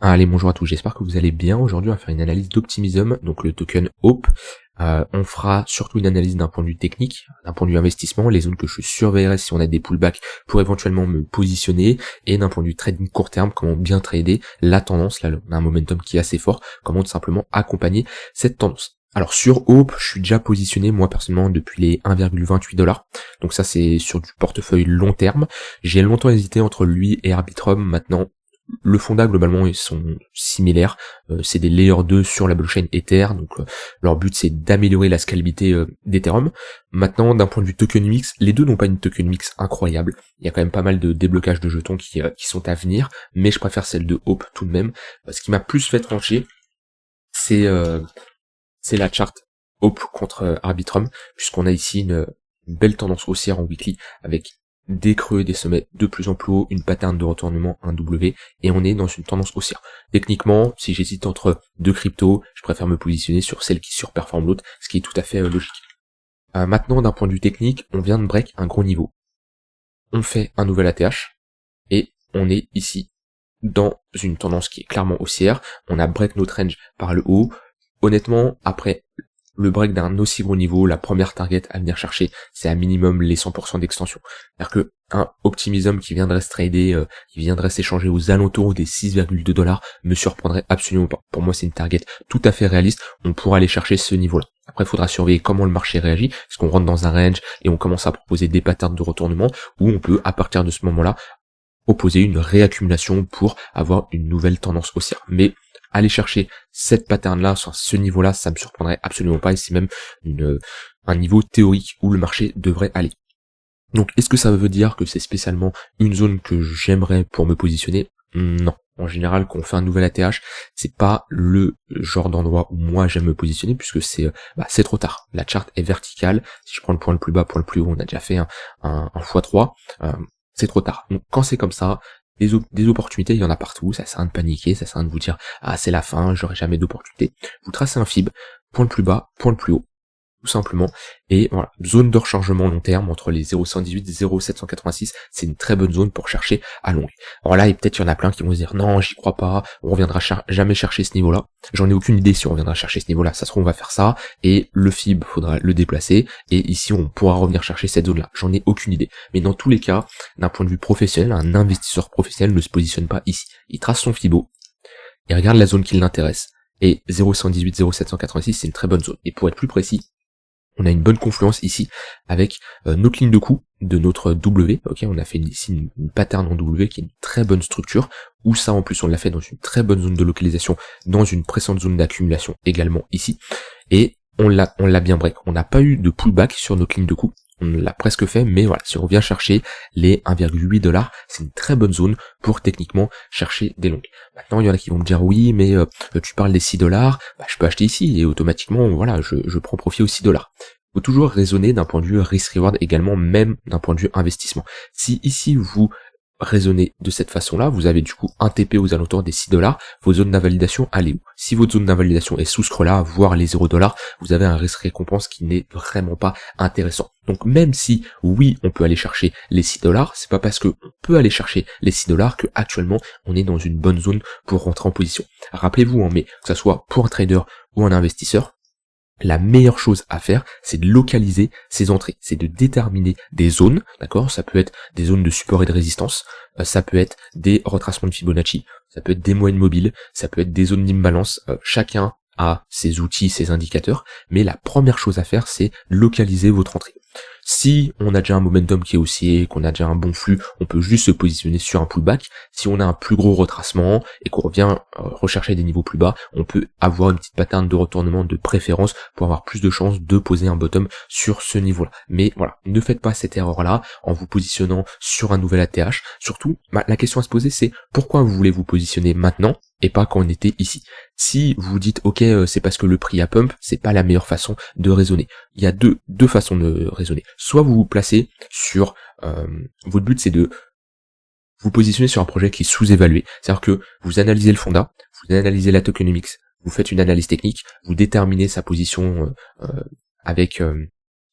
Allez, bonjour à tous, j'espère que vous allez bien. Aujourd'hui, on va faire une analyse d'Optimism, donc le token HOPE. On fera surtout une analyse d'un point de vue technique, d'un point de vue investissement, les zones que je surveillerai si on a des pullbacks pour éventuellement me positionner, et d'un point de vue trading court terme, comment bien trader la tendance. Là, on a un momentum qui est assez fort, comment tout simplement accompagner cette tendance. Alors sur HOPE, je suis déjà positionné moi personnellement depuis les 1,28$. Donc ça c'est sur du portefeuille long terme. J'ai longtemps hésité entre lui et Arbitrum. Maintenant, le fonda globalement ils sont similaires, c'est des layer 2 sur la blockchain Ether, donc leur but c'est d'améliorer la scalabilité d'Ethereum. Maintenant d'un point de vue tokenomics, les deux n'ont pas une tokenomics incroyable, il y a quand même pas mal de déblocages de jetons qui sont à venir, mais je préfère celle de HOPE tout de même. Ce qui m'a plus fait trancher, c'est la chart HOPE contre Arbitrum, puisqu'on a ici une belle tendance haussière en weekly avec des creux, des sommets de plus en plus hauts, une pattern de retournement, un W, et on est dans une tendance haussière. Techniquement, si j'hésite entre deux cryptos, je préfère me positionner sur celle qui surperforme l'autre, ce qui est tout à fait logique. Maintenant, d'un point de vue technique, on vient de break un gros niveau. On fait un nouvel ATH, et on est ici dans une tendance qui est clairement haussière. On a break notre range par le haut. Honnêtement, après le break d'un aussi gros niveau, la première target à venir chercher, c'est à minimum les 100% d'extension. C'est-à-dire que un Optimism qui viendrait se trader, qui viendrait s'échanger aux alentours des 6,2$ me surprendrait absolument pas. Pour moi, c'est une target tout à fait réaliste. On pourra aller chercher ce niveau-là. Après, il faudra surveiller comment le marché réagit. Est-ce qu'on rentre dans un range et on commence à proposer des patterns de retournement, ou on peut, à partir de ce moment-là, proposer une réaccumulation pour avoir une nouvelle tendance haussière. Mais aller chercher cette pattern-là, sur ce niveau-là, ça me surprendrait absolument pas, et c'est même un niveau théorique où le marché devrait aller. Donc, est-ce que ça veut dire que c'est spécialement une zone que j'aimerais pour me positionner? Non. En général, quand on fait un nouvel ATH, c'est pas le genre d'endroit où moi j'aime me positionner, puisque c'est trop tard. La charte est verticale. Si je prends le point le plus bas, point le plus haut, on a déjà fait un x3. C'est trop tard. Donc, quand c'est comme ça, des opportunités, il y en a partout, ça sert à rien de paniquer, ça sert à rien de vous dire ah c'est la fin, j'aurai jamais d'opportunité. Vous tracez un fib, point le plus bas, point le plus haut, tout simplement, et voilà, zone de rechargement long terme entre les 0,118 et 0,786, c'est une très bonne zone pour chercher à longue. Alors là, et peut-être il y en a plein qui vont se dire non, j'y crois pas, on reviendra jamais chercher ce niveau-là. J'en ai aucune idée si on reviendra chercher ce niveau-là, ça se trouve on va faire ça, et le fib, faudra le déplacer, et ici on pourra revenir chercher cette zone-là. J'en ai aucune idée. Mais dans tous les cas, d'un point de vue professionnel, un investisseur professionnel ne se positionne pas ici. Il trace son fibo, il regarde la zone qui l'intéresse, et 0,118, 0,786, c'est une très bonne zone. Et pour être plus précis, on a une bonne confluence ici avec notre ligne de coup de notre W. Ok, on a fait ici une pattern en W qui est une très bonne structure, où ça en plus on l'a fait dans une très bonne zone de localisation, dans une précédente zone d'accumulation également ici, et on l'a bien break. On n'a pas eu de pullback sur notre ligne de coup, on l'a presque fait, mais voilà, si on vient chercher les 1,8$, c'est une très bonne zone pour techniquement chercher des longues. Maintenant, il y en a qui vont me dire oui, mais tu parles des 6$, je peux acheter ici, et automatiquement, voilà, je prends profit aux 6$. Il faut toujours raisonner d'un point de vue risk-reward également, même d'un point de vue investissement. Si ici vous raisonnez de cette façon-là, vous avez du coup un TP aux alentours des 6$, vos zones d'invalidation, allez où? Si votre zone d'invalidation est sous ce creux-là, voire les 0$, vous avez un risque-récompense qui n'est vraiment pas intéressant. Donc même si, oui, on peut aller chercher les 6$, c'est pas parce qu'on peut aller chercher les 6$ que actuellement on est dans une bonne zone pour rentrer en position. Rappelez-vous, mais que ce soit pour un trader ou un investisseur, la meilleure chose à faire, c'est de localiser ses entrées, c'est de déterminer des zones, d'accord? Ça peut être des zones de support et de résistance, ça peut être des retracements de Fibonacci, ça peut être des moyennes mobiles, ça peut être des zones d'imbalance, chacun a ses outils, ses indicateurs, mais la première chose à faire, c'est localiser votre entrée. Si on a déjà un momentum qui est haussier, qu'on a déjà un bon flux, on peut juste se positionner sur un pullback. Si on a un plus gros retracement et qu'on revient rechercher des niveaux plus bas, on peut avoir une petite pattern de retournement de préférence pour avoir plus de chances de poser un bottom sur ce niveau-là. Mais voilà, ne faites pas cette erreur-là en vous positionnant sur un nouvel ATH. Surtout, la question à se poser, c'est pourquoi vous voulez vous positionner maintenant et pas quand on était ici. Si vous dites ok, c'est parce que le prix a pump, c'est pas la meilleure façon de raisonner. Il y a deux façons de raisonner. Soit vous vous placez sur votre but, c'est de vous positionner sur un projet qui est sous-évalué. C'est-à-dire que vous analysez le fonda, vous analysez la tokenomics, vous faites une analyse technique, vous déterminez sa position avec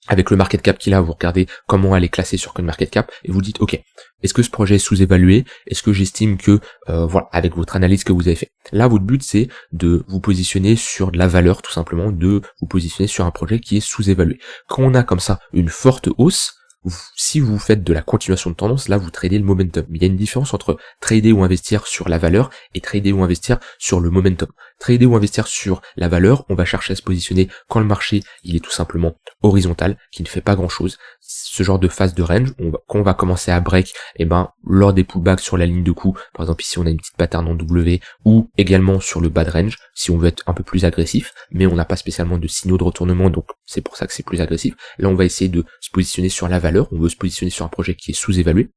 avec le market cap qu'il a, vous regardez comment elle est classée sur CoinMarketCap et vous dites ok, est-ce que ce projet est sous-évalué? Est-ce que j'estime que voilà, avec votre analyse que vous avez fait. Là, votre but c'est de vous positionner sur de la valeur, tout simplement, de vous positionner sur un projet qui est sous-évalué. Quand on a comme ça une forte hausse, si vous faites de la continuation de tendance, là vous tradez le momentum. Il y a une différence entre trader ou investir sur la valeur et trader ou investir sur le momentum. Trader ou investir sur la valeur, on va chercher à se positionner quand le marché il est tout simplement horizontal, qui ne fait pas grand chose. Ce genre de phase de range, quand on va commencer à break, et ben lors des pullbacks sur la ligne de coup, par exemple ici on a une petite pattern en W, ou également sur le bad range, si on veut être un peu plus agressif, mais on n'a pas spécialement de signaux de retournement, donc c'est pour ça que c'est plus agressif. Là on va essayer de se positionner sur la valeur, on veut se positionner sur un projet qui est sous-évalué,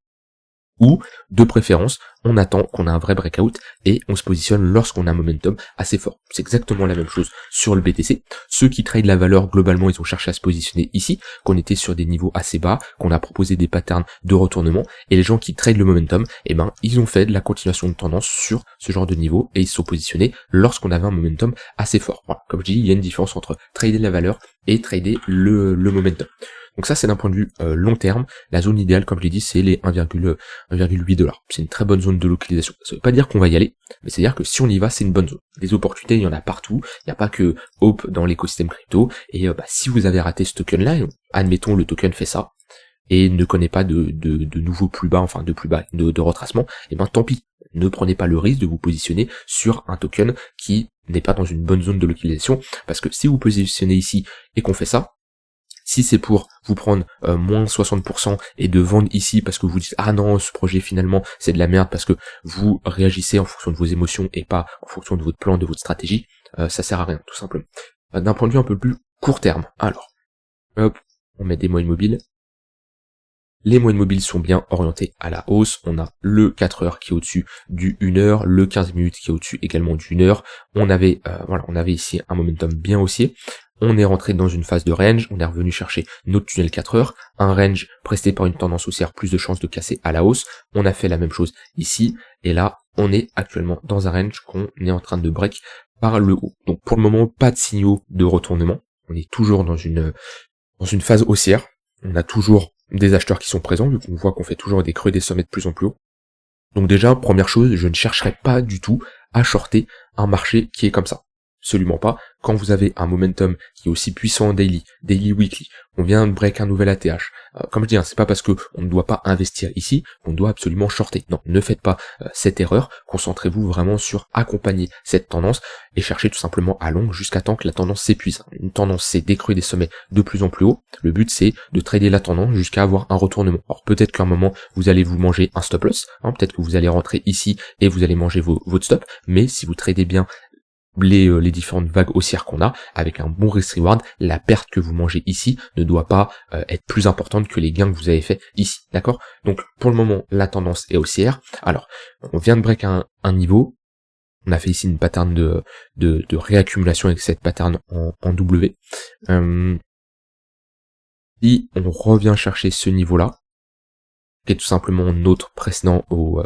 ou de préférence, on attend qu'on a un vrai breakout et on se positionne lorsqu'on a un momentum assez fort. C'est exactement la même chose sur le BTC. Ceux qui tradent la valeur, globalement, ils ont cherché à se positionner ici, qu'on était sur des niveaux assez bas, qu'on a proposé des patterns de retournement, et les gens qui tradent le momentum, eh ben, ils ont fait de la continuation de tendance sur ce genre de niveau et ils se sont positionnés lorsqu'on avait un momentum assez fort. Voilà. Comme je dis, il y a une différence entre trader la valeur et trader le momentum. Donc ça c'est d'un point de vue long terme. La zone idéale, comme je l'ai dit, c'est les 1,8$. C'est une très bonne zone de localisation. Ça veut pas dire qu'on va y aller, mais c'est à dire que si on y va, c'est une bonne zone. Des opportunités, il y en a partout. Il n'y a pas que Hope dans l'écosystème crypto. Et si vous avez raté ce token là, admettons le token fait ça, et ne connaît pas de nouveaux plus bas, enfin de plus bas, de retracement, et ben tant pis. Ne prenez pas le risque de vous positionner sur un token qui n'est pas dans une bonne zone de localisation, parce que si vous positionnez ici et qu'on fait ça, si c'est pour vous prendre moins 60% et de vendre ici parce que vous dites ah non ce projet finalement c'est de la merde parce que vous réagissez en fonction de vos émotions et pas en fonction de votre plan, de votre stratégie, ça sert à rien tout simplement. D'un point de vue un peu plus court terme, alors hop, on met des moyennes mobiles. Les moyennes mobiles sont bien orientés à la hausse. On a le 4 heures qui est au-dessus du 1 heure, le 15 minutes qui est au-dessus également du 1 heure. On avait ici un momentum bien haussier. On est rentré dans une phase de range, on est revenu chercher notre tunnel 4 heures, un range presté par une tendance haussière, plus de chances de casser à la hausse. On a fait la même chose ici, et là, on est actuellement dans un range qu'on est en train de break par le haut. Donc pour le moment, pas de signaux de retournement. On est toujours dans une phase haussière. On a toujours des acheteurs qui sont présents, vu qu'on voit qu'on fait toujours des creux et des sommets de plus en plus haut. Donc déjà, première chose, je ne chercherai pas du tout à shorter un marché qui est comme ça. Absolument pas. Quand vous avez un momentum qui est aussi puissant en daily, weekly, on vient de break un nouvel ATH. Comme je dis, c'est pas parce que on ne doit pas investir ici qu'on doit absolument shorter. Non, ne faites pas cette erreur. Concentrez-vous vraiment sur accompagner cette tendance et cherchez tout simplement à long jusqu'à temps que la tendance s'épuise. Une tendance, c'est des creux et des sommets de plus en plus haut. Le but, c'est de trader la tendance jusqu'à avoir un retournement. Alors peut-être qu'à un moment, vous allez vous manger un stop loss. Peut-être que vous allez rentrer ici et vous allez manger votre stop. Mais si vous tradez bien les différentes vagues haussières qu'on a, avec un bon risk reward, la perte que vous mangez ici ne doit pas être plus importante que les gains que vous avez fait ici, d'accord? Donc pour le moment, la tendance est haussière. Alors, on vient de break un niveau, on a fait ici une pattern de réaccumulation avec cette pattern en W. Si on revient chercher ce niveau-là, qui est tout simplement notre précédent haut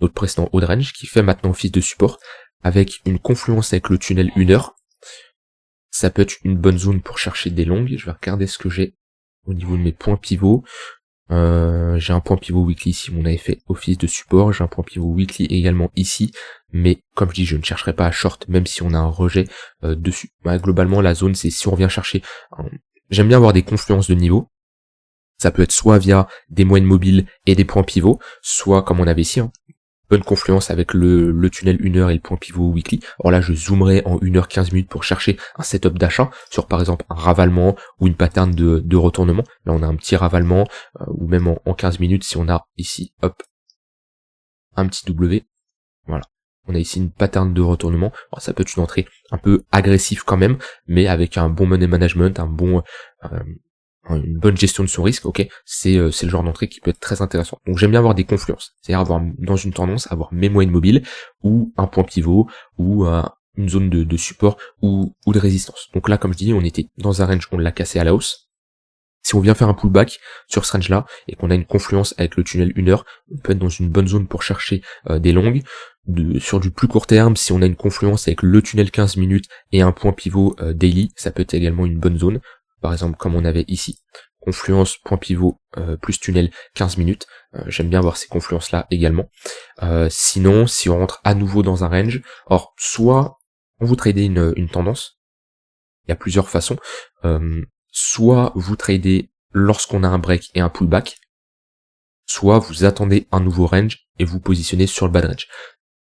de range, qui fait maintenant office de support, avec une confluence avec le tunnel 1 heure, ça peut être une bonne zone pour chercher des longues. Je vais regarder ce que j'ai au niveau de mes points pivots. J'ai un point pivot weekly ici, on avait fait office de support, j'ai un point pivot weekly également ici, mais comme je dis, je ne chercherai pas à short, même si on a un rejet dessus. Globalement, la zone, c'est si on vient chercher... J'aime bien avoir des confluences de niveau. Ça peut être soit via des moyennes mobiles et des points pivots, soit comme on avait ici, bonne confluence avec le tunnel 1 heure et le point pivot weekly. Alors là, je zoomerai en 1 heure 15 minutes pour chercher un setup d'achat sur par exemple un ravalement ou une pattern de retournement. Là, on a un petit ravalement ou même en 15 minutes si on a ici, hop, un petit W. Voilà. On a ici une pattern de retournement. Alors, ça peut être une entrée un peu agressive quand même, mais avec un bon money management, une bonne gestion de son risque, ok, c'est le genre d'entrée qui peut être très intéressant. Donc j'aime bien avoir des confluences, c'est-à-dire avoir dans une tendance, avoir mes moyennes mobiles, ou un point pivot, ou une zone de support, ou de résistance. Donc là, comme je dis, on était dans un range, on l'a cassé à la hausse. Si on vient faire un pullback sur ce range-là, et qu'on a une confluence avec le tunnel 1 heure, on peut être dans une bonne zone pour chercher des longues. Sur du plus court terme, si on a une confluence avec le tunnel 15 minutes et un point pivot daily, ça peut être également une bonne zone. Par exemple comme on avait ici. confluence, point pivot, plus tunnel, 15 minutes. J'aime bien voir ces confluences-là également. Sinon, si on rentre à nouveau dans un range, or, soit vous tradez une tendance, il y a plusieurs façons, soit vous tradez lorsqu'on a un break et un pullback, soit vous attendez un nouveau range et vous positionnez sur le bas de range.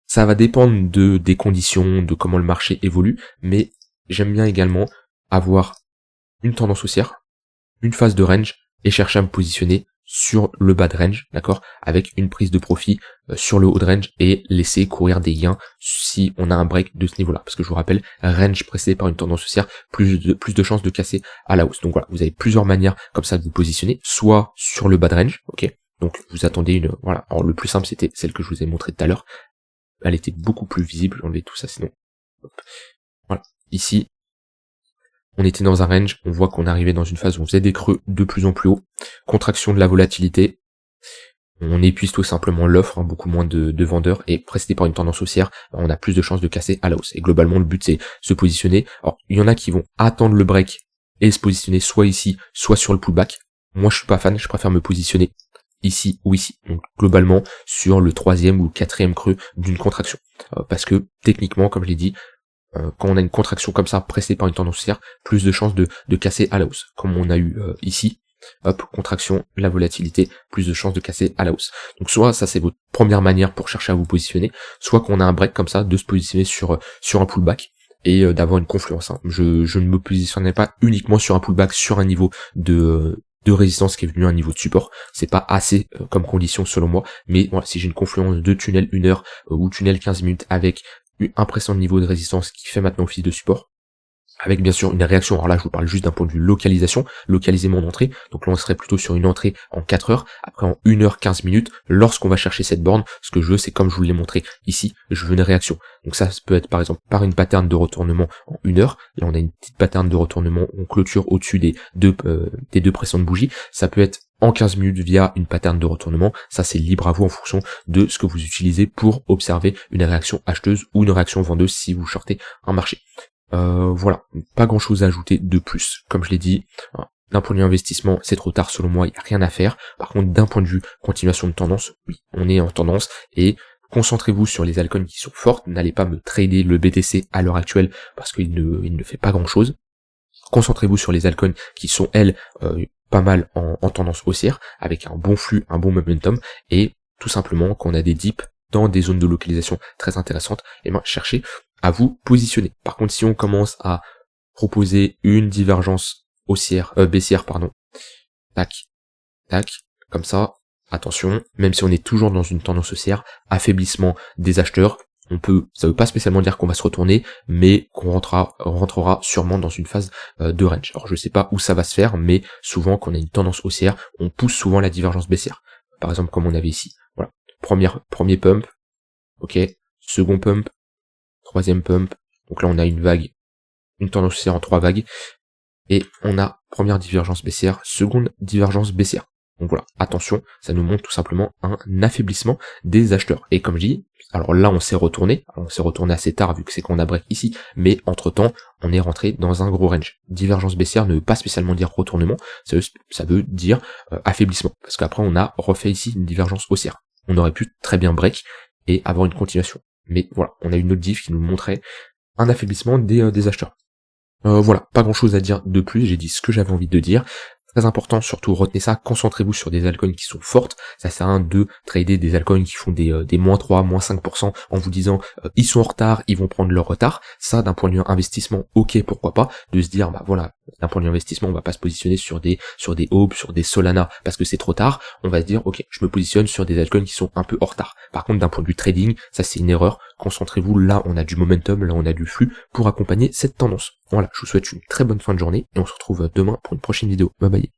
Ça va dépendre des conditions, de comment le marché évolue, mais j'aime bien également avoir une tendance haussière, une phase de range et chercher à me positionner sur le bas de range, d'accord, avec une prise de profit sur le haut de range et laisser courir des gains si on a un break de ce niveau-là. Parce que je vous rappelle, range précédé par une tendance haussière, plus de chances de casser à la hausse. Donc voilà, vous avez plusieurs manières comme ça de vous positionner, soit sur le bas de range, ok, donc vous attendez voilà, alors le plus simple c'était celle que je vous ai montré tout à l'heure, elle était beaucoup plus visible, j'enlevais tout ça sinon. Hop. Voilà, ici, on était dans un range, on voit qu'on arrivait dans une phase où on faisait des creux de plus en plus haut, contraction de la volatilité, on épuise tout simplement l'offre, hein, beaucoup moins de vendeurs, et précédé par une tendance haussière, on a plus de chances de casser à la hausse. Et globalement, le but c'est se positionner. Alors, il y en a qui vont attendre le break et se positionner soit ici, soit sur le pullback. Moi, je suis pas fan, je préfère me positionner ici ou ici. Donc, globalement, sur le 3e ou 4e creux d'une contraction. Parce que, techniquement, comme je l'ai dit, quand on a une contraction comme ça, précédée par une tendance haussière, plus de chances de casser à la hausse. Comme on a eu ici, hop, contraction, la volatilité, plus de chances de casser à la hausse. Donc soit ça c'est votre première manière pour chercher à vous positionner, soit qu'on a un break comme ça, de se positionner sur un pullback et d'avoir une confluence. Hein. Je ne me positionnais pas uniquement sur un pullback, sur un niveau de résistance qui est venu à un niveau de support. C'est pas assez comme condition selon moi, mais voilà, si j'ai une confluence de tunnel 1 heure ou tunnel 15 minutes avec un précédent niveau de résistance qui fait maintenant office de support, avec bien sûr une réaction. Alors là, je vous parle juste d'un point de vue localisation, localiser mon entrée. Donc là, on serait plutôt sur une entrée en 4 heures, après en 1 heure 15 minutes, lorsqu'on va chercher cette borne. Ce que je veux, c'est comme je vous l'ai montré ici, je veux une réaction. Donc ça peut être par exemple par une pattern de retournement en 1 heure. Là, on a une petite pattern de retournement, on clôture au-dessus des deux précédentes bougies. Ça peut être en 15 minutes via une pattern de retournement. Ça, c'est libre à vous en fonction de ce que vous utilisez pour observer une réaction acheteuse ou une réaction vendeuse si vous shortez un marché. Voilà, pas grand chose à ajouter de plus. Comme je l'ai dit, d'un point de vue investissement, c'est trop tard selon moi, il n'y a rien à faire. Par contre, d'un point de vue continuation de tendance, oui, on est en tendance et concentrez-vous sur les altcoins qui sont fortes. N'allez pas me trader le BTC à l'heure actuelle parce qu'il ne fait pas grand chose. Concentrez-vous sur les altcoins qui sont, elles, pas mal en tendance haussière, avec un bon flux, un bon momentum, et tout simplement, quand on a des dips dans des zones de localisation très intéressantes, et ben cherchez à vous positionner. Par contre, si on commence à proposer une divergence baissière, tac, tac, comme ça, attention, même si on est toujours dans une tendance haussière, affaiblissement des acheteurs, ça veut pas spécialement dire qu'on va se retourner, mais qu'on rentrera sûrement dans une phase de range. Alors je sais pas où ça va se faire, mais souvent quand on a une tendance haussière, on pousse souvent la divergence baissière. Par exemple comme on avait ici. Voilà. Premier pump, ok, second pump, troisième pump, donc là on a une tendance haussière en 3 vagues, et on a première divergence baissière, seconde divergence baissière. Donc voilà, attention, ça nous montre tout simplement un affaiblissement des acheteurs. Et comme je dis, alors là on s'est retourné assez tard vu que c'est qu'on a break ici, mais entre temps on est rentré dans un gros range. Divergence baissière ne veut pas spécialement dire retournement, ça veut dire affaiblissement, parce qu'après on a refait ici une divergence haussière. On aurait pu très bien break et avoir une continuation. Mais voilà, on a une autre diff qui nous montrait un affaiblissement des acheteurs. Voilà, pas grand chose à dire de plus, j'ai dit ce que j'avais envie de dire. Très important, surtout retenez ça, concentrez-vous sur des altcoins qui sont fortes. Ça sert à rien de trader des altcoins qui font des moins 3, moins 5% en vous disant ils sont en retard, ils vont prendre leur retard. Ça, d'un point de vue investissement, ok, pourquoi pas, de se dire bah voilà, d'un point de vue investissement, on va pas se positionner sur des Aube, sur des Solana parce que c'est trop tard. On va se dire ok, je me positionne sur des altcoins qui sont un peu en retard. Par contre, d'un point de vue trading, ça c'est une erreur. Concentrez-vous, là on a du momentum, là on a du flux pour accompagner cette tendance. Voilà, je vous souhaite une très bonne fin de journée et on se retrouve demain pour une prochaine vidéo. Bye bye.